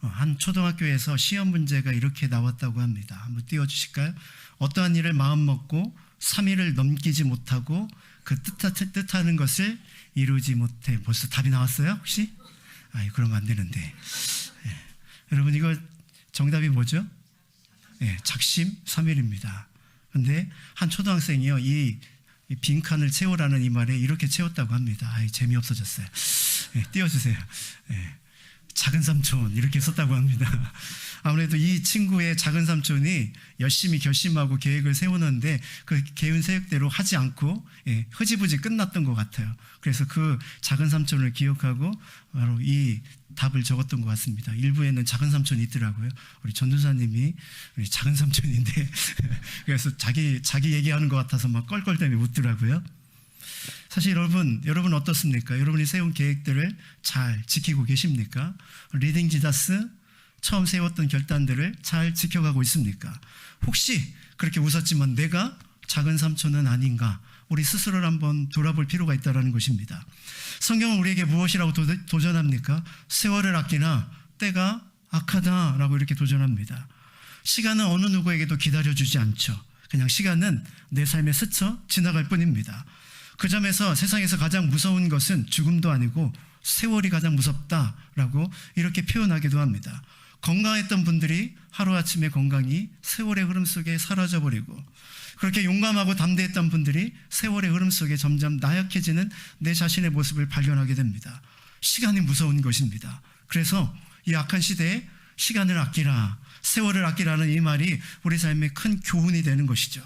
한 초등학교에서 시험 문제가 이렇게 나왔다고 합니다. 한번 띄워주실까요? 어떠한 일을 마음먹고 3일을 넘기지 못하고 그 뜻하는 것을 이루지 못해. 벌써 답이 나왔어요? 혹시? 그러면 안 되는데. 여러분, 이거 정답이 뭐죠? 작심 3일입니다. 근데 한 초등학생이요, 이 빈칸을 채우라는 이 말에 이렇게 채웠다고 합니다. 재미없어졌어요. 띄워주세요. 작은 삼촌 이렇게 썼다고 합니다. 아무래도 이 친구의 작은 삼촌이 열심히 결심하고 계획을 세우는데 그 계획대로 하지 않고 흐지부지 끝났던 것 같아요. 그래서 그 작은 삼촌을 기억하고 바로 이 답을 적었던 것 같습니다. 일부에는 작은 삼촌이 있더라고요. 우리 전도사님이 우리 작은 삼촌인데 그래서 자기 얘기하는 것 같아서 막 껄껄대며 웃더라고요. 사실 여러분 어떻습니까? 여러분이 세운 계획들을 잘 지키고 계십니까? 리딩 지다스 처음 세웠던 결단들을 잘 지켜가고 있습니까? 혹시 그렇게 웃었지만 내가 작은 삼촌은 아닌가? 우리 스스로를 한번 돌아볼 필요가 있다는 것입니다. 성경은 우리에게 무엇이라고 도전합니까? 세월을 아끼나 때가 악하다라고 이렇게 도전합니다. 시간은 어느 누구에게도 기다려주지 않죠. 그냥 시간은 내 삶에 스쳐 지나갈 뿐입니다. 그 점에서 세상에서 가장 무서운 것은 죽음도 아니고 세월이 가장 무섭다라고 이렇게 표현하기도 합니다. 건강했던 분들이 하루아침에 건강이 세월의 흐름 속에 사라져버리고, 그렇게 용감하고 담대했던 분들이 세월의 흐름 속에 점점 나약해지는 내 자신의 모습을 발견하게 됩니다. 시간이 무서운 것입니다. 그래서 이 악한 시대에 시간을 아끼라, 세월을 아끼라는 이 말이 우리 삶에 큰 교훈이 되는 것이죠.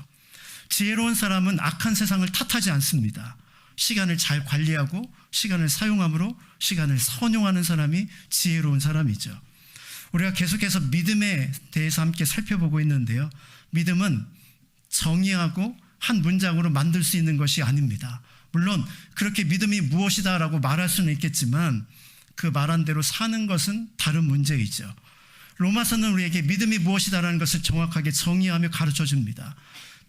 지혜로운 사람은 악한 세상을 탓하지 않습니다. 시간을 잘 관리하고 시간을 사용함으로 시간을 선용하는 사람이 지혜로운 사람이죠. 우리가 계속해서 믿음에 대해서 함께 살펴보고 있는데요. 믿음은 정의하고 한 문장으로 만들 수 있는 것이 아닙니다. 물론 그렇게 믿음이 무엇이다라고 말할 수는 있겠지만 그 말한 대로 사는 것은 다른 문제이죠. 로마서는 우리에게 믿음이 무엇이다라는 것을 정확하게 정의하며 가르쳐 줍니다.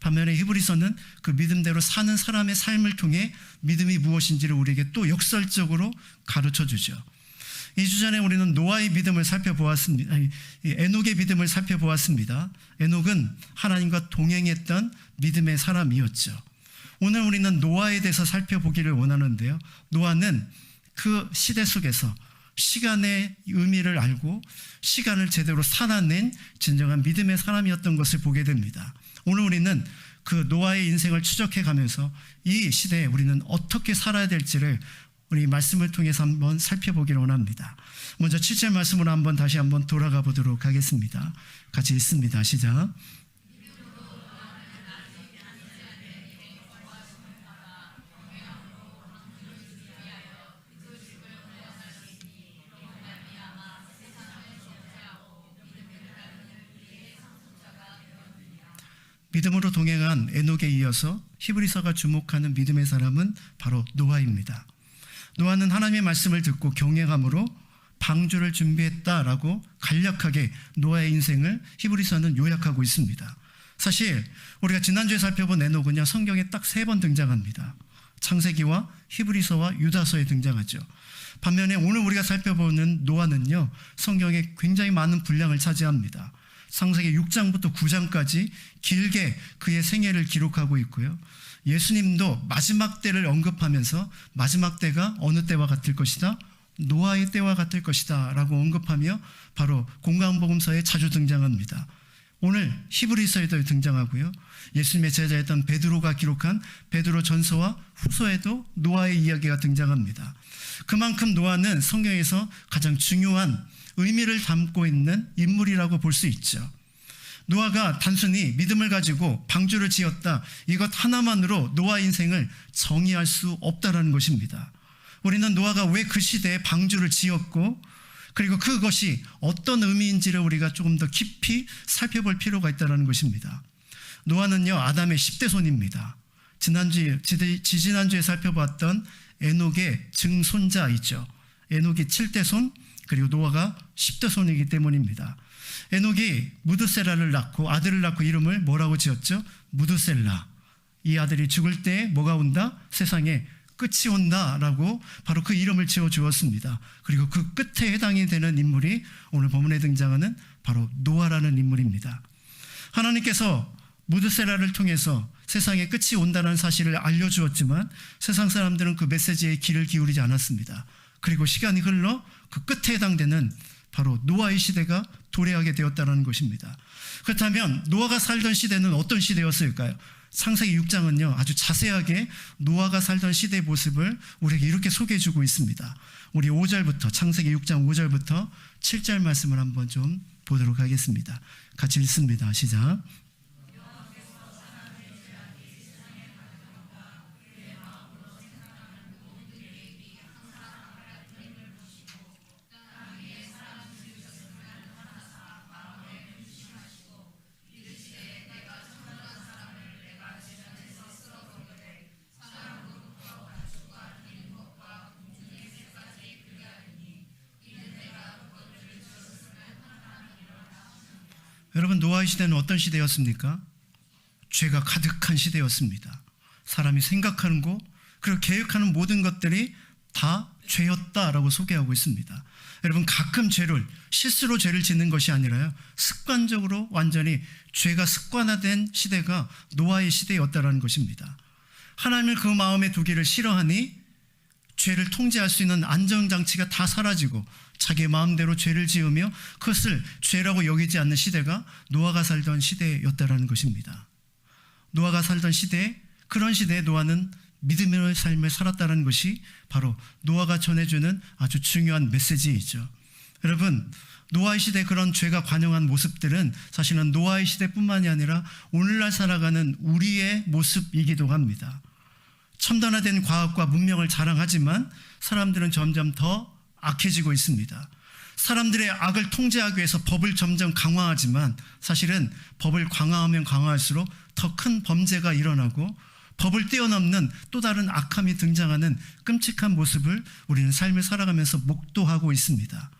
반면에 히브리서는 그 믿음대로 사는 사람의 삶을 통해 믿음이 무엇인지를 우리에게 또 역설적으로 가르쳐 주죠. 2주 전에 우리는 노아의 믿음을 살펴보았습니다. 에녹의 믿음을 살펴보았습니다. 에녹은 하나님과 동행했던 믿음의 사람이었죠. 오늘 우리는 노아에 대해서 살펴보기를 원하는데요. 노아는 그 시대 속에서 시간의 의미를 알고 시간을 제대로 살아낸 진정한 믿음의 사람이었던 것을 보게 됩니다. 오늘 우리는 그 노아의 인생을 추적해 가면서 이 시대에 우리는 어떻게 살아야 될지를 우리 말씀을 통해서 한번 살펴보기를 원합니다. 먼저 7절 말씀으로 다시 한번 돌아가 보도록 하겠습니다. 같이 읽습니다. 시작. 믿음으로 동행한 에녹에 이어서 히브리서가 주목하는 믿음의 사람은 바로 노아입니다. 노아는 하나님의 말씀을 듣고 경외함으로 방주를 준비했다라고 간략하게 노아의 인생을 히브리서는 요약하고 있습니다. 사실 우리가 지난주에 살펴본 에녹은요, 성경에 딱 3번 등장합니다. 창세기와 히브리서와 유다서에 등장하죠. 반면에 오늘 우리가 살펴보는 노아는요, 성경에 굉장히 많은 분량을 차지합니다. 창세기 6장부터 9장까지 길게 그의 생애를 기록하고 있고요. 예수님도 마지막 때를 언급하면서 마지막 때가 어느 때와 같을 것이다? 노아의 때와 같을 것이다 라고 언급하며 바로 공강복음서에 자주 등장합니다. 오늘 히브리서에도 등장하고요. 예수님의 제자였던 베드로가 기록한 베드로 전서와 후서에도 노아의 이야기가 등장합니다. 그만큼 노아는 성경에서 가장 중요한 의미를 담고 있는 인물이라고 볼 수 있죠. 노아가 단순히 믿음을 가지고 방주를 지었다, 이것 하나만으로 노아 인생을 정의할 수 없다라는 것입니다. 우리는 노아가 왜 그 시대에 방주를 지었고 그리고 그것이 어떤 의미인지를 우리가 조금 더 깊이 살펴볼 필요가 있다는 것입니다. 노아는요, 아담의 10대 손입니다. 지지난주에 살펴봤던 에녹의 증손자이죠. 에녹이 7대 손, 그리고 노아가 10대 손이기 때문입니다. 에녹이 무드셀라를 낳고 아들을 낳고 이름을 뭐라고 지었죠? 무드셀라. 이 아들이 죽을 때 뭐가 온다? 세상에 끝이 온다라고 바로 그 이름을 지어 주었습니다. 그리고 그 끝에 해당이 되는 인물이 오늘 본문에 등장하는 바로 노아라는 인물입니다. 하나님께서 무드셀라를 통해서 세상의 끝이 온다는 사실을 알려주었지만 세상 사람들은 그 메시지에 귀를 기울이지 않았습니다. 그리고 시간이 흘러 그 끝에 해당되는 바로 노아의 시대가 도래하게 되었다는 것입니다. 그렇다면 노아가 살던 시대는 어떤 시대였을까요? 창세기 6장은요 아주 자세하게 노아가 살던 시대의 모습을 우리에게 이렇게 소개해주고 있습니다. 우리 5절부터 창세기 6장 5절부터 7절 말씀을 한번 좀 보도록 하겠습니다. 같이 읽습니다. 시작. 여러분, 노아의 시대는 어떤 시대였습니까? 죄가 가득한 시대였습니다. 사람이 생각하는 거 그리고 계획하는 모든 것들이 다 죄였다라고 소개하고 있습니다. 여러분, 가끔 실수로 죄를 짓는 것이 아니라요 습관적으로 완전히 죄가 습관화된 시대가 노아의 시대였다라는 것입니다. 하나님을 그 마음에 두기를 싫어하니 죄를 통제할 수 있는 안전장치가 다 사라지고 자기 마음대로 죄를 지으며 그것을 죄라고 여기지 않는 시대가 노아가 살던 시대였다라는 것입니다. 노아가 살던 시대, 그런 시대에 노아는 믿음의 삶을 살았다는 것이 바로 노아가 전해주는 아주 중요한 메시지이죠. 여러분, 노아의 시대 그런 죄가 관영한 모습들은 사실은 노아의 시대뿐만이 아니라 오늘날 살아가는 우리의 모습이기도 합니다. 첨단화된 과학과 문명을 자랑하지만 사람들은 점점 더 악해지고 있습니다. 사람들의 악을 통제하기 위해서 법을 점점 강화하지만 사실은 법을 강화하면 강화할수록 더 큰 범죄가 일어나고 법을 뛰어넘는 또 다른 악함이 등장하는 끔찍한 모습을 우리는 삶을 살아가면서 목도하고 있습니다.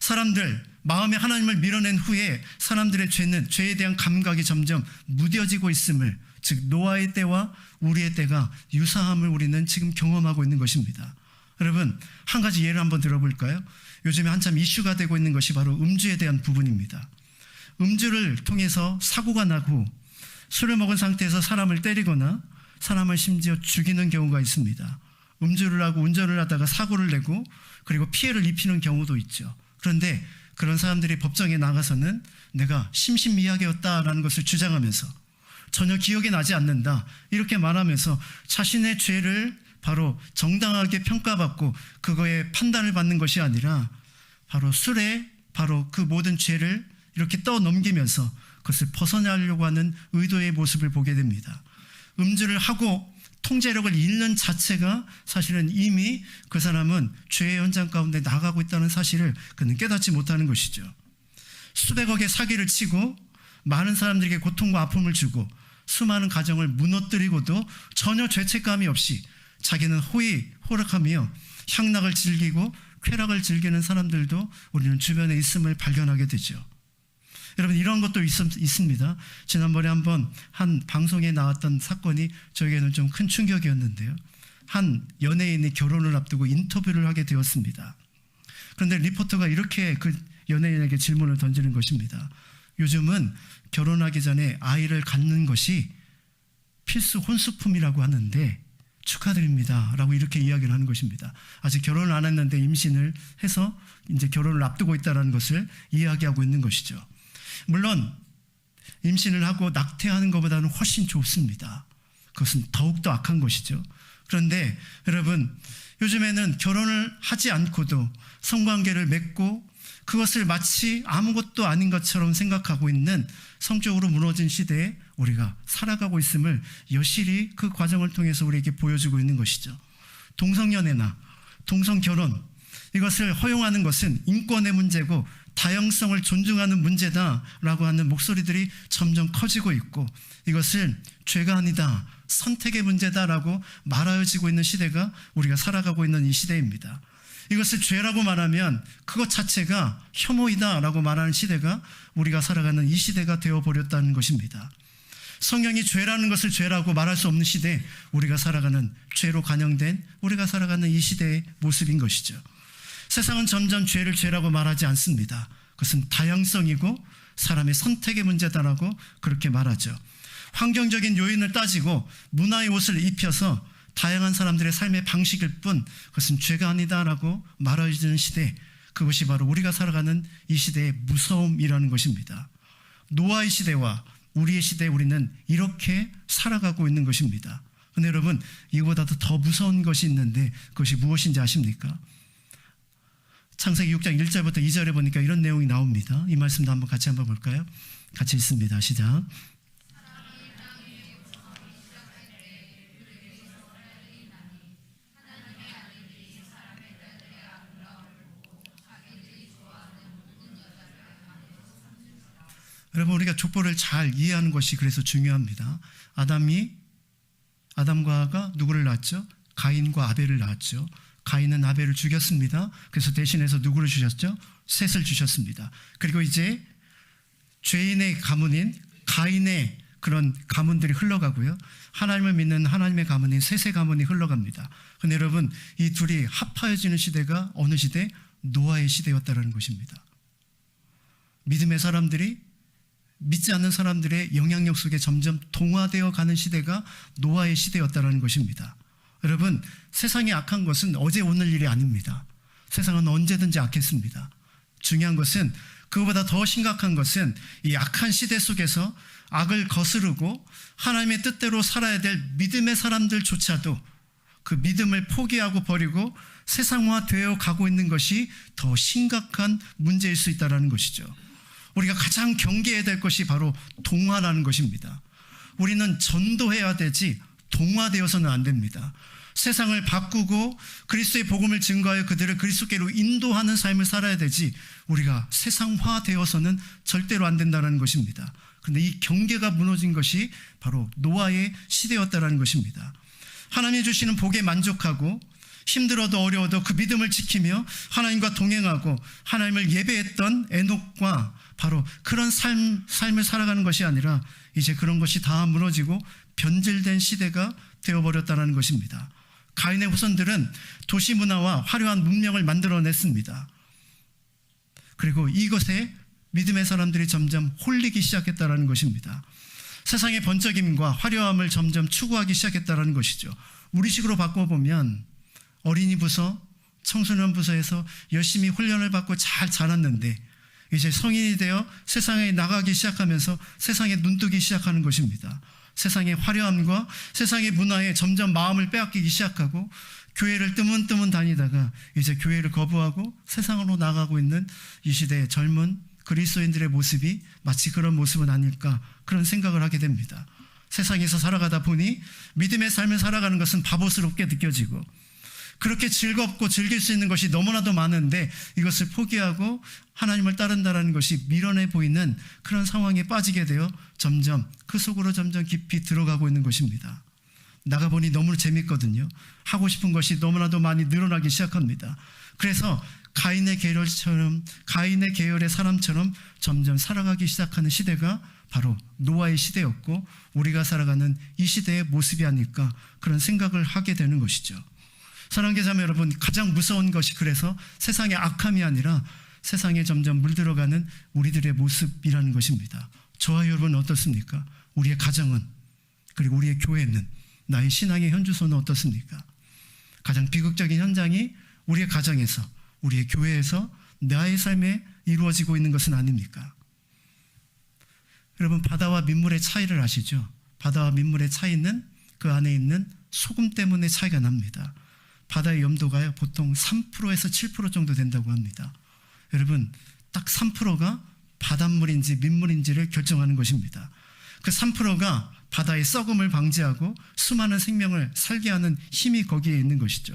사람들 마음에 하나님을 밀어낸 후에 사람들의 죄에 대한 감각이 점점 무뎌지고 있음을, 즉 노아의 때와 우리의 때가 유사함을 우리는 지금 경험하고 있는 것입니다. 여러분, 한 가지 예를 한번 들어볼까요? 요즘에 한참 이슈가 되고 있는 것이 바로 음주에 대한 부분입니다. 음주를 통해서 사고가 나고 술을 먹은 상태에서 사람을 때리거나 사람을 심지어 죽이는 경우가 있습니다. 음주를 하고 운전을 하다가 사고를 내고 그리고 피해를 입히는 경우도 있죠. 그런데 그런 사람들이 법정에 나가서는 내가 심신미약이었다라는 것을 주장하면서 전혀 기억이 나지 않는다 이렇게 말하면서 자신의 죄를 바로 정당하게 평가받고 그거에 판단을 받는 것이 아니라 바로 술에 바로 그 모든 죄를 이렇게 떠넘기면서 그것을 벗어나려고 하는 의도의 모습을 보게 됩니다. 음주를 하고 통제력을 잃는 자체가 사실은 이미 그 사람은 죄의 현장 가운데 나가고 있다는 사실을 그는 깨닫지 못하는 것이죠. 수백억의 사기를 치고 많은 사람들에게 고통과 아픔을 주고 수많은 가정을 무너뜨리고도 전혀 죄책감이 없이 자기는 호락하며 향락을 즐기고 쾌락을 즐기는 사람들도 우리는 주변에 있음을 발견하게 되죠. 여러분, 이런 것도 있습니다. 지난번에 한번 한 방송에 나왔던 사건이 저에게는 좀 큰 충격이었는데요. 한 연예인이 결혼을 앞두고 인터뷰를 하게 되었습니다. 그런데 리포터가 이렇게 그 연예인에게 질문을 던지는 것입니다. 요즘은 결혼하기 전에 아이를 갖는 것이 필수 혼수품이라고 하는데 축하드립니다 라고 이렇게 이야기를 하는 것입니다. 아직 결혼을 안 했는데 임신을 해서 이제 결혼을 앞두고 있다는 것을 이야기하고 있는 것이죠. 물론 임신을 하고 낙태하는 것보다는 훨씬 좋습니다. 그것은 더욱더 악한 것이죠. 그런데 여러분, 요즘에는 결혼을 하지 않고도 성관계를 맺고 그것을 마치 아무것도 아닌 것처럼 생각하고 있는 성적으로 무너진 시대에 우리가 살아가고 있음을 여실히 그 과정을 통해서 우리에게 보여주고 있는 것이죠. 동성연애나 동성결혼, 이것을 허용하는 것은 인권의 문제고 다양성을 존중하는 문제다라고 하는 목소리들이 점점 커지고 있고 이것을 죄가 아니다, 선택의 문제다라고 말하여지고 있는 시대가 우리가 살아가고 있는 이 시대입니다. 이것을 죄라고 말하면 그것 자체가 혐오이다라고 말하는 시대가 우리가 살아가는 이 시대가 되어버렸다는 것입니다. 성경이 죄라는 것을 죄라고 말할 수 없는 시대에 우리가 살아가는, 죄로 간영된 우리가 살아가는 이 시대의 모습인 것이죠. 세상은 점점 죄를 죄라고 말하지 않습니다. 그것은 다양성이고 사람의 선택의 문제다라고 그렇게 말하죠. 환경적인 요인을 따지고 문화의 옷을 입혀서 다양한 사람들의 삶의 방식일 뿐 그것은 죄가 아니다라고 말해주는 시대, 그것이 바로 우리가 살아가는 이 시대의 무서움이라는 것입니다. 노아의 시대와 우리의 시대에 우리는 이렇게 살아가고 있는 것입니다. 그런데 여러분, 이거보다도 더 무서운 것이 있는데 그것이 무엇인지 아십니까? 창세기 6장 1절부터 2절에 보니까 이런 내용이 나옵니다. 이 말씀도 한번 같이 한번 볼까요? 같이 읽습니다. 시작. 여러분, 우리가 족보를 잘 이해하는 것이 그래서 중요합니다. 아담과 하가 누구를 낳았죠? 가인과 아벨을 낳았죠. 가인은 아벨을 죽였습니다. 그래서 대신해서 누구를 주셨죠? 셋을 주셨습니다. 그리고 이제 죄인의 가문인 가인의 그런 가문들이 흘러가고요. 하나님을 믿는 하나님의 가문인 셋의 가문이 흘러갑니다. 그런데 여러분, 이 둘이 합하여지는 시대가 어느 시대? 노아의 시대였다는 것입니다. 믿음의 사람들이 믿지 않는 사람들의 영향력 속에 점점 동화되어 가는 시대가 노아의 시대였다는 것입니다. 여러분, 세상이 악한 것은 어제 오늘 일이 아닙니다. 세상은 언제든지 악했습니다. 중요한 것은, 그거보다 더 심각한 것은 이 악한 시대 속에서 악을 거스르고 하나님의 뜻대로 살아야 될 믿음의 사람들조차도 그 믿음을 포기하고 버리고 세상화되어 가고 있는 것이 더 심각한 문제일 수 있다는 것이죠. 우리가 가장 경계해야 될 것이 바로 동화라는 것입니다. 우리는 전도해야 되지 동화되어서는 안 됩니다. 세상을 바꾸고 그리스도의 복음을 증거하여 그들을 그리스도께로 인도하는 삶을 살아야 되지 우리가 세상화되어서는 절대로 안 된다는 것입니다. 그런데 이 경계가 무너진 것이 바로 노아의 시대였다는 것입니다. 하나님이 주시는 복에 만족하고 힘들어도 어려워도 그 믿음을 지키며 하나님과 동행하고 하나님을 예배했던 에녹과 바로 그런 삶을 살아가는 것이 아니라 이제 그런 것이 다 무너지고 변질된 시대가 되어버렸다는 것입니다. 가인의 후손들은 도시 문화와 화려한 문명을 만들어냈습니다. 그리고 이것에 믿음의 사람들이 점점 홀리기 시작했다는 것입니다. 세상의 번쩍임과 화려함을 점점 추구하기 시작했다는 것이죠. 우리식으로 바꿔보면 어린이 부서, 청소년 부서에서 열심히 훈련을 받고 잘 자랐는데 이제 성인이 되어 세상에 나가기 시작하면서 세상에 눈뜨기 시작하는 것입니다. 세상의 화려함과 세상의 문화에 점점 마음을 빼앗기기 시작하고 교회를 뜨문뜨문 다니다가 이제 교회를 거부하고 세상으로 나가고 있는 이 시대의 젊은 그리스도인들의 모습이 마치 그런 모습은 아닐까, 그런 생각을 하게 됩니다. 세상에서 살아가다 보니 믿음의 삶을 살아가는 것은 바보스럽게 느껴지고 그렇게 즐겁고 즐길 수 있는 것이 너무나도 많은데 이것을 포기하고 하나님을 따른다는 것이 미련해 보이는 그런 상황에 빠지게 되어 점점 그 속으로 점점 깊이 들어가고 있는 것입니다. 나가보니 너무 재밌거든요. 하고 싶은 것이 너무나도 많이 늘어나기 시작합니다. 그래서 가인의 계열의 사람처럼 점점 살아가기 시작하는 시대가 바로 노아의 시대였고 우리가 살아가는 이 시대의 모습이 아닐까, 그런 생각을 하게 되는 것이죠. 사랑하는 자매 여러분, 가장 무서운 것이 그래서 세상의 악함이 아니라 세상에 점점 물들어가는 우리들의 모습이라는 것입니다. 저와 여러분은 어떻습니까? 우리의 가정은, 그리고 우리의 교회는, 나의 신앙의 현주소는 어떻습니까? 가장 비극적인 현장이 우리의 가정에서, 우리의 교회에서 나의 삶에 이루어지고 있는 것은 아닙니까? 여러분, 바다와 민물의 차이를 아시죠? 바다와 민물의 차이는 그 안에 있는 소금 때문에 차이가 납니다. 바다의 염도가요, 보통 3%에서 7% 정도 된다고 합니다. 여러분, 딱 3%가 바닷물인지 민물인지를 결정하는 것입니다. 그 3%가 바다의 썩음을 방지하고 수많은 생명을 살게 하는 힘이 거기에 있는 것이죠.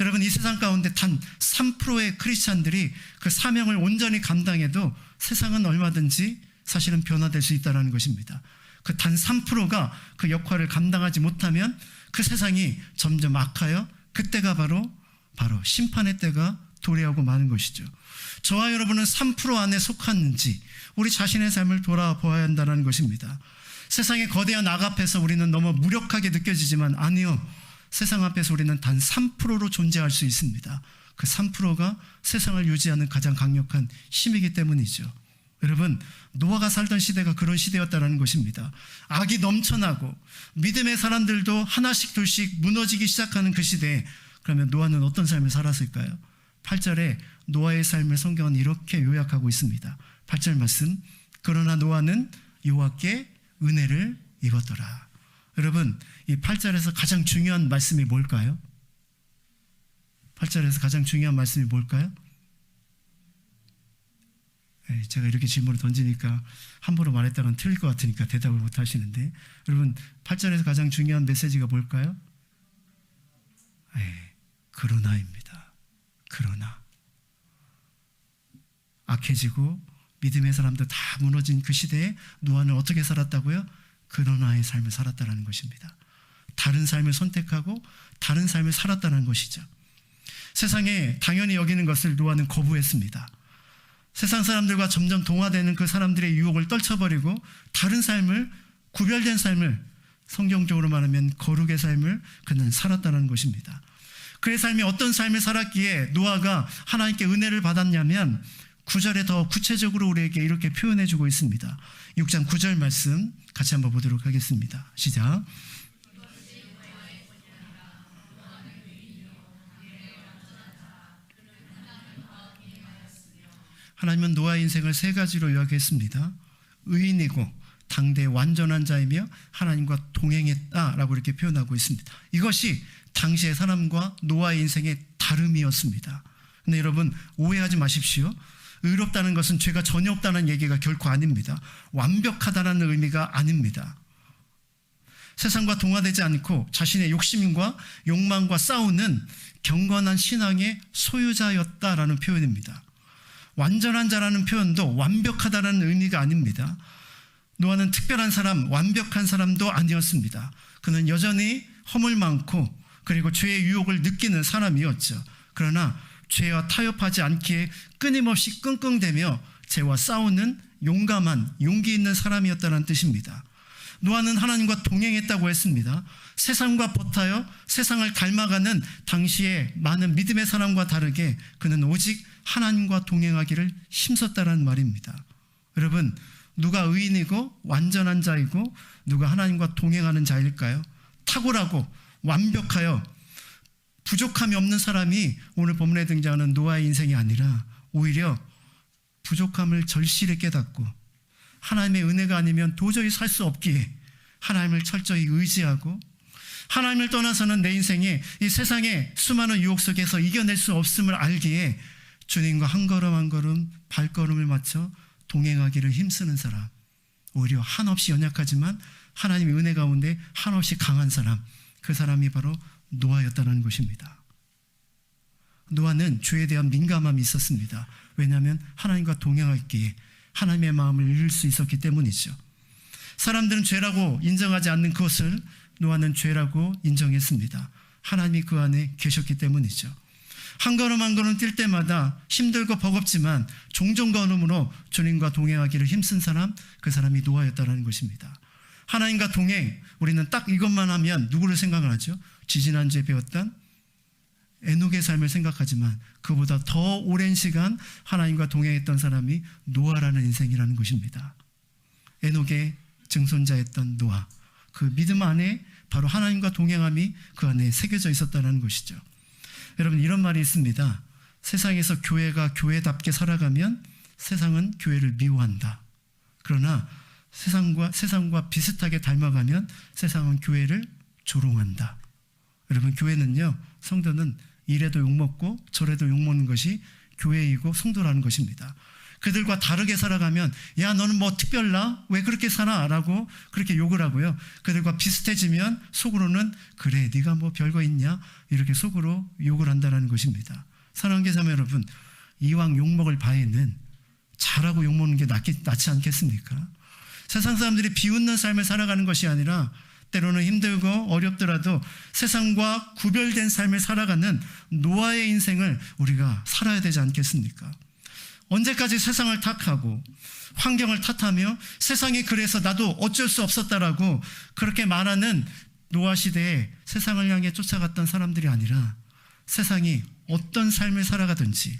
여러분, 이 세상 가운데 단 3%의 크리스찬들이 그 사명을 온전히 감당해도 세상은 얼마든지 사실은 변화될 수 있다는 것입니다. 그 단 3%가 그 역할을 감당하지 못하면 그 세상이 점점 악하여 그때가 바로 심판의 때가 도래하고 마는 것이죠. 저와 여러분은 3% 안에 속하는지 우리 자신의 삶을 돌아보아야 한다는 것입니다. 세상의 거대한 악 앞에서 우리는 너무 무력하게 느껴지지만 아니요. 세상 앞에서 우리는 단 3%로 존재할 수 있습니다. 그 3%가 세상을 유지하는 가장 강력한 힘이기 때문이죠. 여러분, 노아가 살던 시대가 그런 시대였다는 것입니다. 악이 넘쳐나고 믿음의 사람들도 하나씩 둘씩 무너지기 시작하는 그 시대에 그러면 노아는 어떤 삶을 살았을까요? 8절에 노아의 삶을 성경은 이렇게 요약하고 있습니다. 8절 말씀, 그러나 노아는 여호와께 은혜를 입었더라. 여러분, 이 8절에서 가장 중요한 말씀이 뭘까요? 8절에서 가장 중요한 말씀이 뭘까요? 제가 이렇게 질문을 던지니까 함부로 말했다간 틀릴 것 같으니까 대답을 못 하시는데, 여러분 8절에서 가장 중요한 메시지가 뭘까요? 그러나입니다. 그러나 악해지고 믿음의 사람도 다 무너진 그 시대에 노아는 어떻게 살았다고요? 그러나의 삶을 살았다는 것입니다. 다른 삶을 선택하고 다른 삶을 살았다는 것이죠. 세상에 당연히 여기는 것을 노아는 거부했습니다. 세상 사람들과 점점 동화되는 그 사람들의 유혹을 떨쳐버리고 다른 삶을, 구별된 삶을, 성경적으로 말하면 거룩의 삶을 그는 살았다는 것입니다. 그의 삶이 어떤 삶을 살았기에 노아가 하나님께 은혜를 받았냐면 9절에 더 구체적으로 우리에게 이렇게 표현해주고 있습니다. 6장 9절 말씀 같이 한번 보도록 하겠습니다. 시작. 하나님은 노아의 인생을 세 가지로 요약했습니다. 의인이고 당대 완전한 자이며 하나님과 동행했다라고 이렇게 표현하고 있습니다. 이것이 당시의 사람과 노아의 인생의 다름이었습니다. 근데 여러분 오해하지 마십시오. 의롭다는 것은 죄가 전혀 없다는 얘기가 결코 아닙니다. 완벽하다는 의미가 아닙니다. 세상과 동화되지 않고 자신의 욕심과 욕망과 싸우는 경건한 신앙의 소유자였다라는 표현입니다. 완전한 자라는 표현도 완벽하다는 의미가 아닙니다. 노아는 특별한 사람, 완벽한 사람도 아니었습니다. 그는 여전히 허물 많고 그리고 죄의 유혹을 느끼는 사람이었죠. 그러나 죄와 타협하지 않기에 끊임없이 끙끙대며 죄와 싸우는 용감한 용기 있는 사람이었다는 뜻입니다. 노아는 하나님과 동행했다고 했습니다. 세상과 버타여 세상을 닮아가는 당시의 많은 믿음의 사람과 다르게 그는 오직 하나님과 동행하기를 힘썼다는 말입니다. 여러분, 누가 의인이고 완전한 자이고 누가 하나님과 동행하는 자일까요? 탁월하고 완벽하여 부족함이 없는 사람이 오늘 본문에 등장하는 노아의 인생이 아니라 오히려 부족함을 절실히 깨닫고 하나님의 은혜가 아니면 도저히 살 수 없기에 하나님을 철저히 의지하고 하나님을 떠나서는 내 인생이 이 세상의 수많은 유혹 속에서 이겨낼 수 없음을 알기에 주님과 한 걸음 한 걸음 발걸음을 맞춰 동행하기를 힘쓰는 사람, 오히려 한없이 연약하지만 하나님의 은혜 가운데 한없이 강한 사람, 그 사람이 바로 노아였다는 것입니다. 노아는 죄에 대한 민감함이 있었습니다. 왜냐하면 하나님과 동행했기에 하나님의 마음을 읽을 수 있었기 때문이죠. 사람들은 죄라고 인정하지 않는 그것을 노아는 죄라고 인정했습니다. 하나님이 그 안에 계셨기 때문이죠. 한 걸음 한 걸음 뛸 때마다 힘들고 버겁지만 종종 걸음으로 주님과 동행하기를 힘쓴 사람, 그 사람이 노아였다는 것입니다. 하나님과 동행, 우리는 딱 이것만 하면 누구를 생각을 하죠? 지지난주에 배웠던 에녹의 삶을 생각하지만 그보다 더 오랜 시간 하나님과 동행했던 사람이 노아라는 인생이라는 것입니다. 에녹의 증손자였던 노아, 그 믿음 안에 바로 하나님과 동행함이 그 안에 새겨져 있었다는 것이죠. 여러분, 이런 말이 있습니다. 세상에서 교회가 교회답게 살아가면 세상은 교회를 미워한다. 그러나 세상과 비슷하게 닮아가면 세상은 교회를 조롱한다. 여러분, 교회는요, 성도는 이래도 욕먹고 저래도 욕먹는 것이 교회이고 성도라는 것입니다. 그들과 다르게 살아가면 야, 너는 뭐 특별나? 왜 그렇게 살아? 라고 그렇게 욕을 하고요. 그들과 비슷해지면 속으로는 그래, 네가 뭐 별거 있냐? 이렇게 속으로 욕을 한다는 것입니다. 사랑하는 자매 여러분, 이왕 욕먹을 바에는 잘하고 욕먹는 게 낫지 않겠습니까? 세상 사람들이 비웃는 삶을 살아가는 것이 아니라 때로는 힘들고 어렵더라도 세상과 구별된 삶을 살아가는 노아의 인생을 우리가 살아야 되지 않겠습니까? 언제까지 세상을 탓하고 환경을 탓하며 세상이 그래서 나도 어쩔 수 없었다라고 그렇게 말하는 노아 시대에 세상을 향해 쫓아갔던 사람들이 아니라 세상이 어떤 삶을 살아가든지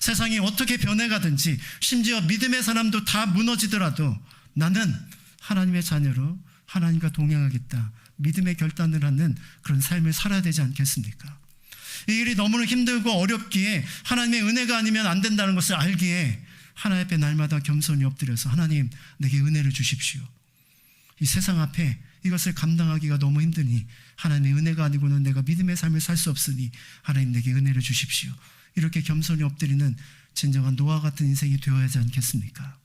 세상이 어떻게 변해가든지 심지어 믿음의 사람도 다 무너지더라도 나는 하나님의 자녀로 하나님과 동행하겠다, 믿음의 결단을 하는 그런 삶을 살아야 되지 않겠습니까? 이 일이 너무나 힘들고 어렵기에 하나님의 은혜가 아니면 안 된다는 것을 알기에 하나님 앞에 날마다 겸손히 엎드려서 하나님 내게 은혜를 주십시오. 이 세상 앞에 이것을 감당하기가 너무 힘드니 하나님의 은혜가 아니고는 내가 믿음의 삶을 살 수 없으니 하나님 내게 은혜를 주십시오. 이렇게 겸손히 엎드리는 진정한 노아 같은 인생이 되어야 하지 않겠습니까?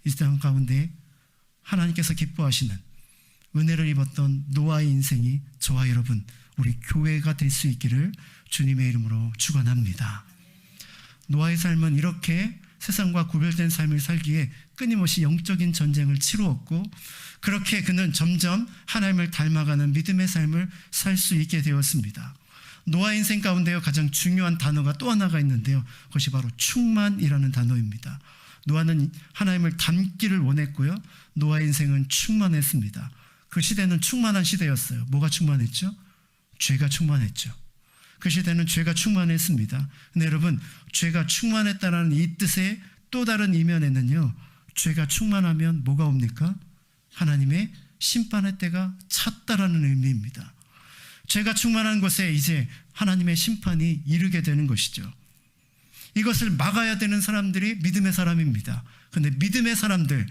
이 땅 가운데 하나님께서 기뻐하시는 은혜를 입었던 노아의 인생이 저와 여러분 우리 교회가 될 수 있기를 주님의 이름으로 축원합니다. 노아의 삶은 이렇게 세상과 구별된 삶을 살기에 끊임없이 영적인 전쟁을 치루었고 그렇게 그는 점점 하나님을 닮아가는 믿음의 삶을 살 수 있게 되었습니다. 노아 인생 가운데요 가장 중요한 단어가 또 하나가 있는데요. 그것이 바로 충만이라는 단어입니다. 노아는 하나님을 닮기를 원했고요. 노아의 인생은 충만했습니다. 그 시대는 충만한 시대였어요. 뭐가 충만했죠? 죄가 충만했죠. 그 시대는 죄가 충만했습니다. 근데 여러분 죄가 충만했다는 이 뜻의 또 다른 이면에는요 죄가 충만하면 뭐가 옵니까? 하나님의 심판의 때가 찼다라는 의미입니다. 죄가 충만한 곳에 이제 하나님의 심판이 이르게 되는 것이죠. 이것을 막아야 되는 사람들이 믿음의 사람입니다. 그런데 믿음의 사람들,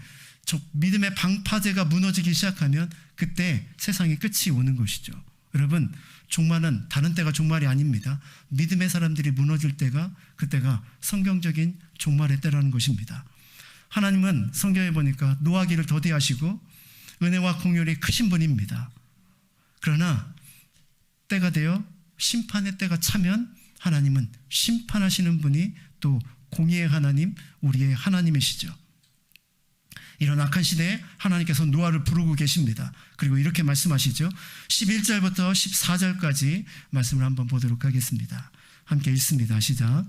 믿음의 방파제가 무너지기 시작하면 그때 세상의 끝이 오는 것이죠. 여러분 종말은 다른 때가 종말이 아닙니다. 믿음의 사람들이 무너질 때가 그때가 성경적인 종말의 때라는 것입니다. 하나님은 성경에 보니까 노하기를 더디하시고 은혜와 공율이 크신 분입니다. 그러나 때가 되어 심판의 때가 차면 하나님은 심판하시는 분이 또 공의의 하나님, 우리의 하나님이시죠. 이런 악한 시대에 하나님께서 노아를 부르고 계십니다. 그리고 이렇게 말씀하시죠. 11절부터 14절까지 말씀을 한번 보도록 하겠습니다. 함께 읽습니다. 시작.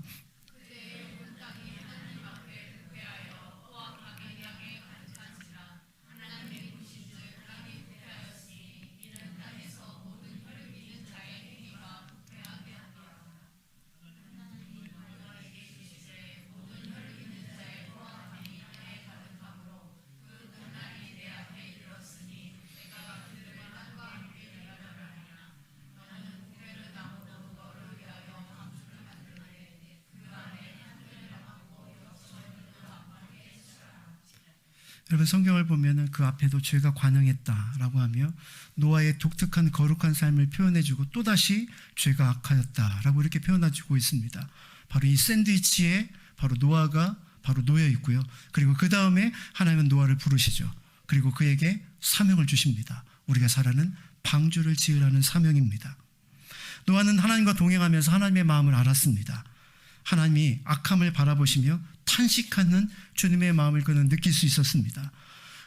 여러분 성경을 보면 그 앞에도 죄가 관영했다라고 하며 노아의 독특한 거룩한 삶을 표현해주고 또다시 죄가 악하였다라고 이렇게 표현해주고 있습니다. 바로 이 샌드위치에 바로 노아가 바로 놓여 있고요. 그리고 그 다음에 하나님은 노아를 부르시죠. 그리고 그에게 사명을 주십니다. 우리가 잘하는 방주를 지으라는 사명입니다. 노아는 하나님과 동행하면서 하나님의 마음을 알았습니다. 하나님이 악함을 바라보시며 탄식하는 주님의 마음을 그는 느낄 수 있었습니다.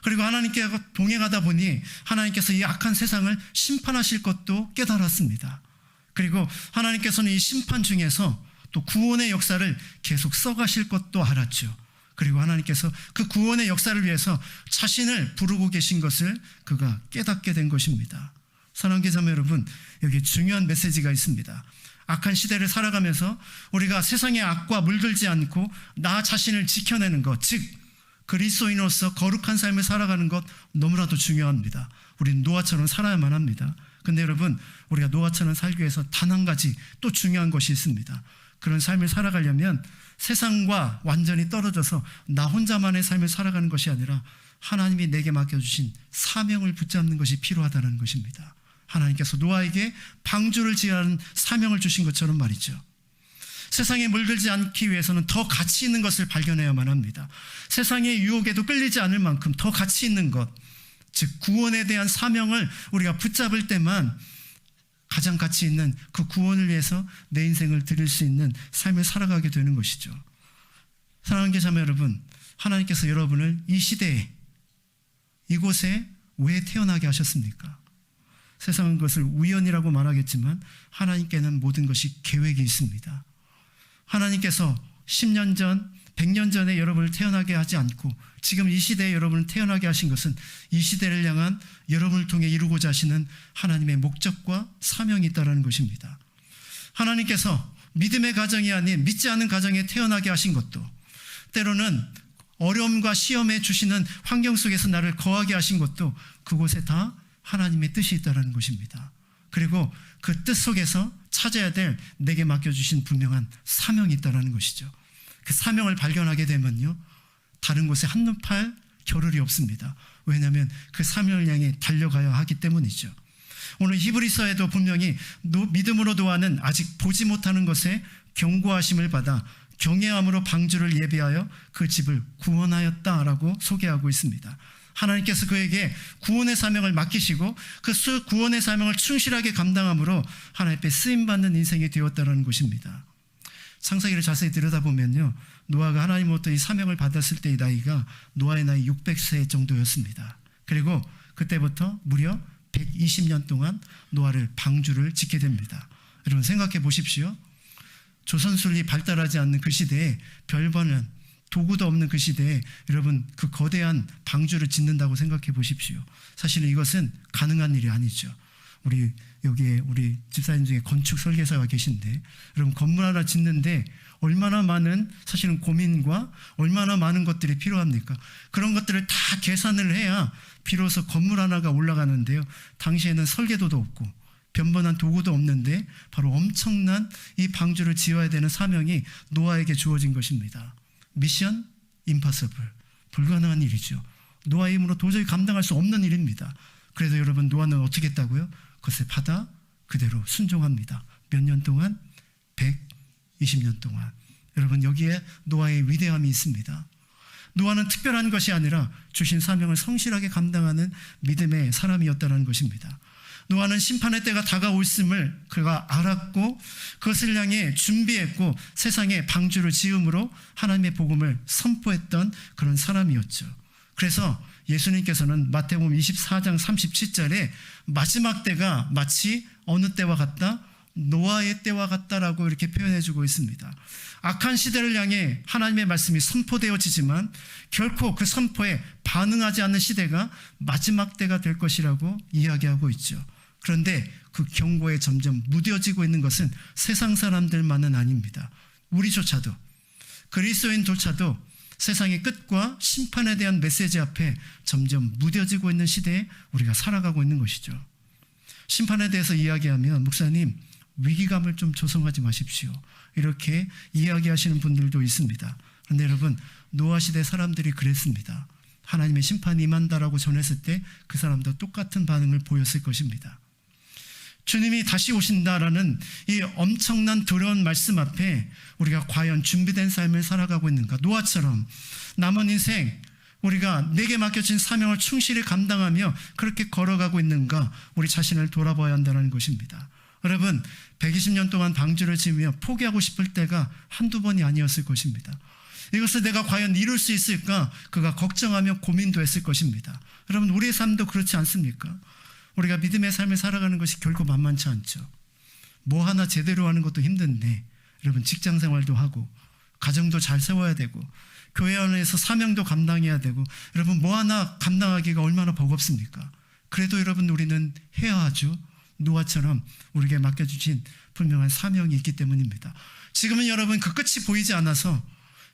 그리고 하나님께 동행하다 보니 하나님께서 이 악한 세상을 심판하실 것도 깨달았습니다. 그리고 하나님께서는 이 심판 중에서 또 구원의 역사를 계속 써가실 것도 알았죠. 그리고 하나님께서 그 구원의 역사를 위해서 자신을 부르고 계신 것을 그가 깨닫게 된 것입니다. 사랑하는 자매 여러분, 여기 중요한 메시지가 있습니다. 악한 시대를 살아가면서 우리가 세상의 악과 물들지 않고 나 자신을 지켜내는 것, 즉 그리스도인으로서 거룩한 삶을 살아가는 것 너무나도 중요합니다. 우리는 노아처럼 살아야만 합니다. 근데 여러분 우리가 노아처럼 살기 위해서 단 한 가지 또 중요한 것이 있습니다. 그런 삶을 살아가려면 세상과 완전히 떨어져서 나 혼자만의 삶을 살아가는 것이 아니라 하나님이 내게 맡겨주신 사명을 붙잡는 것이 필요하다는 것입니다. 하나님께서 노아에게 방주를 지으라는 사명을 주신 것처럼 말이죠. 세상에 물들지 않기 위해서는 더 가치 있는 것을 발견해야만 합니다. 세상의 유혹에도 끌리지 않을 만큼 더 가치 있는 것, 즉 구원에 대한 사명을 우리가 붙잡을 때만 가장 가치 있는 그 구원을 위해서 내 인생을 드릴 수 있는 삶을 살아가게 되는 것이죠. 사랑하는 자매 여러분, 하나님께서 여러분을 이 시대에 이곳에 왜 태어나게 하셨습니까? 세상은 그것을 우연이라고 말하겠지만 하나님께는 모든 것이 계획이 있습니다. 하나님께서 10년 전, 100년 전에 여러분을 태어나게 하지 않고 지금 이 시대에 여러분을 태어나게 하신 것은 이 시대를 향한 여러분을 통해 이루고자 하시는 하나님의 목적과 사명이 있다는 것입니다. 하나님께서 믿음의 가정이 아닌 믿지 않은 가정에 태어나게 하신 것도, 때로는 어려움과 시험에 주시는 환경 속에서 나를 거하게 하신 것도 그곳에 다 하나님의 뜻이 있다는 것입니다. 그리고 그 뜻 속에서 찾아야 될 내게 맡겨주신 분명한 사명이 있다는 것이죠. 그 사명을 발견하게 되면요, 다른 곳에 한눈 팔 겨를이 없습니다. 왜냐하면 그 사명을 향해 달려가야 하기 때문이죠. 오늘 히브리서에도 분명히 믿음으로 노아는 아직 보지 못하는 것에 경고하심을 받아 경외함으로 방주를 예비하여 그 집을 구원하였다라고 소개하고 있습니다. 하나님께서 그에게 구원의 사명을 맡기시고 그 구원의 사명을 충실하게 감당함으로 하나님 앞에 쓰임받는 인생이 되었다는 것입니다. 창세기를 자세히 들여다보면요, 노아가 하나님으로부터 이 사명을 받았을 때의 나이가 노아의 나이 600세 정도였습니다. 그리고 그때부터 무려 120년 동안 노아를 방주를 짓게 됩니다. 여러분 생각해 보십시오. 조선술이 발달하지 않는 그 시대에, 별번은 도구도 없는 그 시대에 여러분 그 거대한 방주를 짓는다고 생각해 보십시오. 사실은 이것은 가능한 일이 아니죠. 여기에 우리 집사님 중에 건축 설계사가 계신데, 여러분 건물 하나 짓는데 얼마나 많은 사실은 고민과 얼마나 많은 것들이 필요합니까? 그런 것들을 다 계산을 해야 비로소 건물 하나가 올라가는데요, 당시에는 설계도도 없고 변번한 도구도 없는데 바로 엄청난 이 방주를 지어야 되는 사명이 노아에게 주어진 것입니다. 미션 임파서블, 불가능한 일이죠. 노아의 힘으로 도저히 감당할 수 없는 일입니다. 그래도 여러분 노아는 어떻게 했다고요? 그것을 받아 그대로 순종합니다. 몇 년 동안? 120년 동안. 여러분 여기에 노아의 위대함이 있습니다. 노아는 특별한 것이 아니라 주신 사명을 성실하게 감당하는 믿음의 사람이었다는 것입니다. 노아는 심판의 때가 다가올음을 그가 알았고 그것을 향해 준비했고 세상에 방주를 지음으로 하나님의 복음을 선포했던 그런 사람이었죠. 그래서 예수님께서는 마태복음 24장 37절에 마지막 때가 마치 어느 때와 같다? 노아의 때와 같다라고 이렇게 표현해주고 있습니다. 악한 시대를 향해 하나님의 말씀이 선포되어지지만 결코 그 선포에 반응하지 않는 시대가 마지막 때가 될 것이라고 이야기하고 있죠. 그런데 그 경고에 점점 무뎌지고 있는 것은 세상 사람들만은 아닙니다. 우리조차도, 그리스도인조차도 세상의 끝과 심판에 대한 메시지 앞에 점점 무뎌지고 있는 시대에 우리가 살아가고 있는 것이죠. 심판에 대해서 이야기하면 목사님 위기감을 좀 조성하지 마십시오, 이렇게 이야기하시는 분들도 있습니다. 그런데 여러분 노아 시대 사람들이 그랬습니다. 하나님의 심판이 임한다라고 전했을 때 그 사람도 똑같은 반응을 보였을 것입니다. 주님이 다시 오신다라는 이 엄청난 두려운 말씀 앞에 우리가 과연 준비된 삶을 살아가고 있는가? 노아처럼 남은 인생 우리가 내게 맡겨진 사명을 충실히 감당하며 그렇게 걸어가고 있는가? 우리 자신을 돌아봐야 한다는 것입니다. 여러분 120년 동안 방주를 지으며 포기하고 싶을 때가 한두 번이 아니었을 것입니다. 이것을 내가 과연 이룰 수 있을까? 그가 걱정하며 고민도 했을 것입니다. 여러분 우리의 삶도 그렇지 않습니까? 우리가 믿음의 삶을 살아가는 것이 결코 만만치 않죠. 뭐 하나 제대로 하는 것도 힘든데 여러분 직장 생활도 하고 가정도 잘 세워야 되고 교회 안에서 사명도 감당해야 되고 여러분 뭐 하나 감당하기가 얼마나 버겁습니까? 그래도 여러분 우리는 해야 하죠. 노아처럼 우리에게 맡겨주신 분명한 사명이 있기 때문입니다. 지금은 여러분 그 끝이 보이지 않아서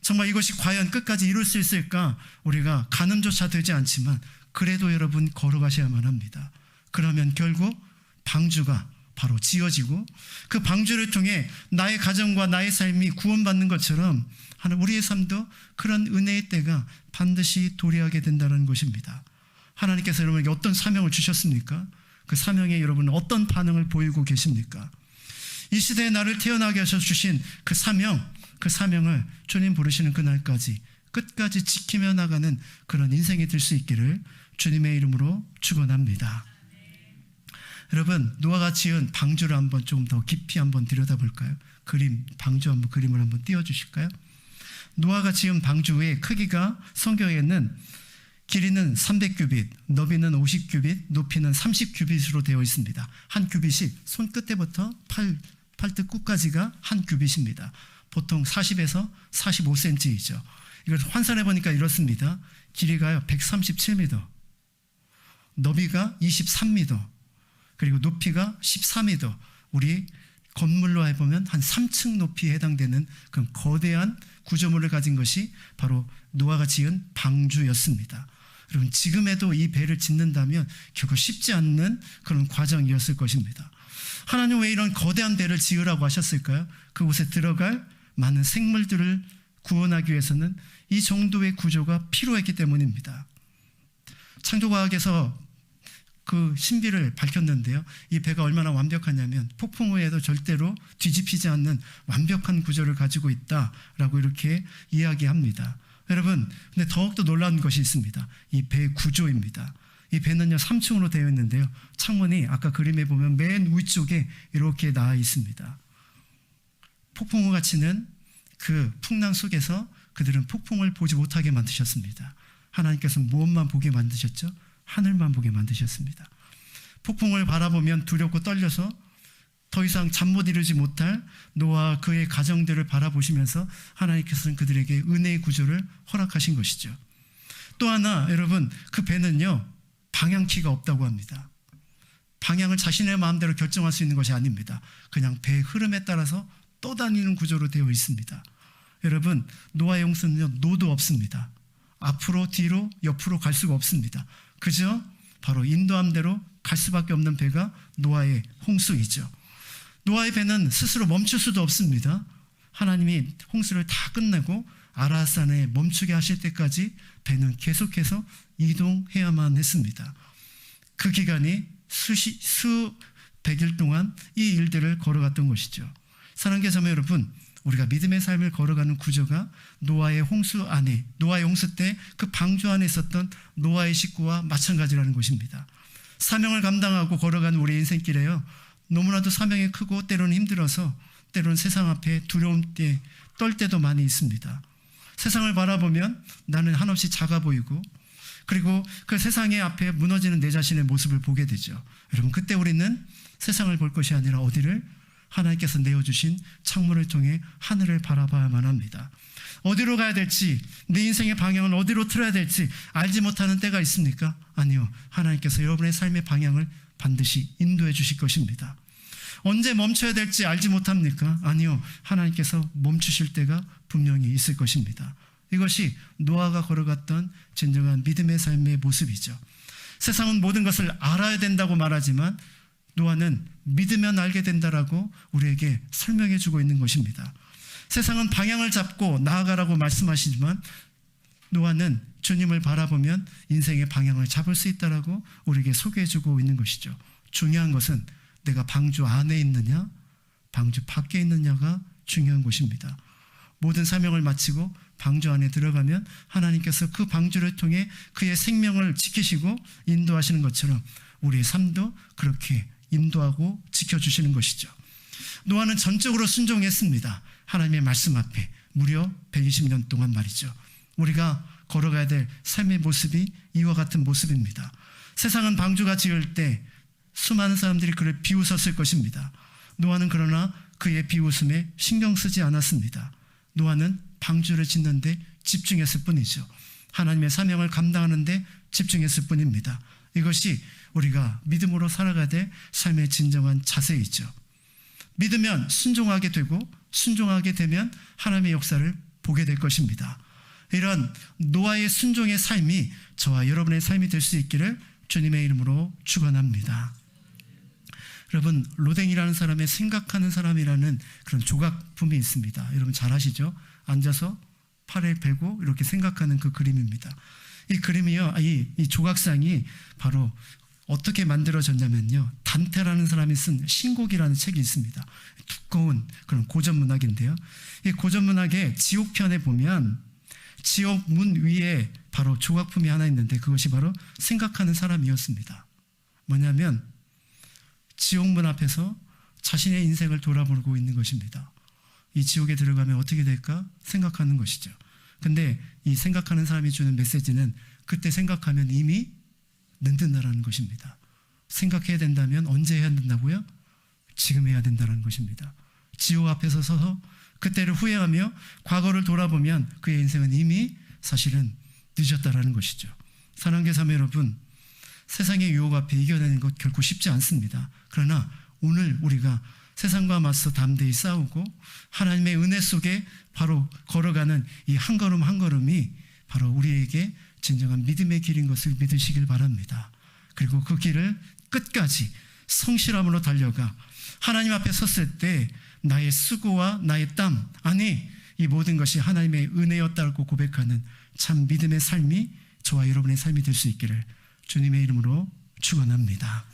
정말 이것이 과연 끝까지 이룰 수 있을까? 우리가 가늠조차 되지 않지만 그래도 여러분 걸어가셔야만 합니다. 그러면 결국 방주가 바로 지어지고 그 방주를 통해 나의 가정과 나의 삶이 구원받는 것처럼 우리의 삶도 그런 은혜의 때가 반드시 도래하게 된다는 것입니다. 하나님께서 여러분에게 어떤 사명을 주셨습니까? 그 사명에 여러분은 어떤 반응을 보이고 계십니까? 이 시대에 나를 태어나게 하셔 주신 그 사명을 주님 부르시는 그날까지 끝까지 지키며 나가는 그런 인생이 될 수 있기를 주님의 이름으로 축원합니다. 여러분 노아가 지은 방주를 한번 좀 더 깊이 한번 들여다볼까요? 방주 한번 그림을 한번 띄워주실까요? 노아가 지은 방주의 크기가 성경에는 길이는 300규빗, 너비는 50규빗, 높이는 30규빗으로 되어 있습니다. 한 규빗이 손끝에부터 팔뚝 끝까지가 한 규빗입니다. 보통 40에서 45cm이죠. 이걸 환산해 보니까 이렇습니다. 길이가요 137m, 너비가 23m, 그리고 높이가 14m. 우리 건물로 해보면 한 3층 높이에 해당되는 그런 거대한 구조물을 가진 것이 바로 노아가 지은 방주였습니다. 여러분, 지금에도 이 배를 짓는다면 결코 쉽지 않는 그런 과정이었을 것입니다. 하나님 왜 이런 거대한 배를 지으라고 하셨을까요? 그곳에 들어갈 많은 생물들을 구원하기 위해서는 이 정도의 구조가 필요했기 때문입니다. 창조과학에서 그 신비를 밝혔는데요. 이 배가 얼마나 완벽하냐면 폭풍 후에도 절대로 뒤집히지 않는 완벽한 구조를 가지고 있다라고 이렇게 이야기합니다. 여러분, 근데 더욱더 놀라운 것이 있습니다. 이 배 구조입니다. 이 배는요 3층으로 되어 있는데요. 창문이 아까 그림에 보면 맨 위쪽에 이렇게 나와 있습니다. 폭풍우가 치는 그 풍랑 속에서 그들은 폭풍을 보지 못하게 만드셨습니다. 하나님께서 무엇만 보게 만드셨죠? 하늘만 보게 만드셨습니다. 폭풍을 바라보면 두렵고 떨려서 더 이상 잠 못 이루지 못할 노아와 그의 가정들을 바라보시면서 하나님께서는 그들에게 은혜의 구조를 허락하신 것이죠. 또 하나, 여러분, 그 배는요 방향키가 없다고 합니다. 방향을 자신의 마음대로 결정할 수 있는 것이 아닙니다. 그냥 배의 흐름에 따라서 떠다니는 구조로 되어 있습니다. 여러분, 노아의 홍수는요 노도 없습니다. 앞으로 뒤로 옆으로 갈 수가 없습니다. 그저 바로 인도한 대로 갈 수밖에 없는 배가 노아의 홍수이죠. 노아의 배는 스스로 멈출 수도 없습니다. 하나님이 홍수를 다 끝내고 아라산에 멈추게 하실 때까지 배는 계속해서 이동해야만 했습니다. 그 기간이 수백일 동안 이 일들을 걸어갔던 것이죠. 사랑하는 자매 여러분, 우리가 믿음의 삶을 걸어가는 구조가 노아의 홍수 안에, 노아의 홍수 때 그 방주 안에 있었던 노아의 식구와 마찬가지라는 것입니다. 사명을 감당하고 걸어가는 우리 인생길에요, 너무나도 사명이 크고 때로는 힘들어서 때로는 세상 앞에 두려움 때 떨 때도 많이 있습니다. 세상을 바라보면 나는 한없이 작아 보이고, 그리고 그 세상의 앞에 무너지는 내 자신의 모습을 보게 되죠. 여러분, 그때 우리는 세상을 볼 것이 아니라 어디를? 하나님께서 내어주신 창문을 통해 하늘을 바라봐야만 합니다. 어디로 가야 될지, 내 인생의 방향을 어디로 틀어야 될지 알지 못하는 때가 있습니까? 아니요. 하나님께서 여러분의 삶의 방향을 반드시 인도해 주실 것입니다. 언제 멈춰야 될지 알지 못합니까? 아니요. 하나님께서 멈추실 때가 분명히 있을 것입니다. 이것이 노아가 걸어갔던 진정한 믿음의 삶의 모습이죠. 세상은 모든 것을 알아야 된다고 말하지만 노아는 믿으면 알게 된다라고 우리에게 설명해 주고 있는 것입니다. 세상은 방향을 잡고 나아가라고 말씀하시지만 노아는 주님을 바라보면 인생의 방향을 잡을 수 있다라고 우리에게 소개해 주고 있는 것이죠. 중요한 것은 내가 방주 안에 있느냐, 방주 밖에 있느냐가 중요한 것입니다. 모든 사명을 마치고 방주 안에 들어가면 하나님께서 그 방주를 통해 그의 생명을 지키시고 인도하시는 것처럼 우리의 삶도 그렇게 인도하고 지켜주시는 것이죠. 노아는 전적으로 순종했습니다. 하나님의 말씀 앞에 무려 120년 동안 말이죠. 우리가 걸어가야 될 삶의 모습이 이와 같은 모습입니다. 세상은 방주가 지을 때 수많은 사람들이 그를 비웃었을 것입니다. 노아는 그러나 그의 비웃음에 신경 쓰지 않았습니다. 노아는 방주를 짓는데 집중했을 뿐이죠. 하나님의 사명을 감당하는데 집중했을 뿐입니다. 이것이 우리가 믿음으로 살아가야 될 삶의 진정한 자세이죠. 믿으면 순종하게 되고 순종하게 되면 하나님의 역사를 보게 될 것입니다. 이런 노아의 순종의 삶이 저와 여러분의 삶이 될 수 있기를 주님의 이름으로 축원합니다. 여러분, 로댕이라는 사람의 생각하는 사람이라는 그런 조각품이 있습니다. 여러분 잘 아시죠? 앉아서 팔을 베고 이렇게 생각하는 그 그림입니다. 이 그림이요, 이 조각상이 바로 어떻게 만들어졌냐면요, 단테라는 사람이 쓴 신곡이라는 책이 있습니다. 두꺼운 그런 고전문학인데요, 이 고전문학의 지옥편에 보면 지옥 문 위에 바로 조각품이 하나 있는데 그것이 바로 생각하는 사람이었습니다. 뭐냐면 지옥 문 앞에서 자신의 인생을 돌아보고 있는 것입니다. 이 지옥에 들어가면 어떻게 될까 생각하는 것이죠. 근데 이 생각하는 사람이 주는 메시지는 그때 생각하면 이미 늦는다라는 것입니다. 생각해야 된다면 언제 해야 된다고요? 지금 해야 된다는 것입니다. 지옥 앞에서 서서 그때를 후회하며 과거를 돌아보면 그의 인생은 이미 사실은 늦었다라는 것이죠. 사랑하는 자매 여러분, 세상의 유혹 앞에 이겨내는 것 결코 쉽지 않습니다. 그러나 오늘 우리가 세상과 맞서 담대히 싸우고 하나님의 은혜 속에 바로 걸어가는 이 한 걸음 한 걸음이 바로 우리에게 진정한 믿음의 길인 것을 믿으시길 바랍니다. 그리고 그 길을 끝까지 성실함으로 달려가 하나님 앞에 섰을 때 나의 수고와 나의 땀, 아니 이 모든 것이 하나님의 은혜였다고 고백하는 참 믿음의 삶이 저와 여러분의 삶이 될 수 있기를 주님의 이름으로 축원합니다.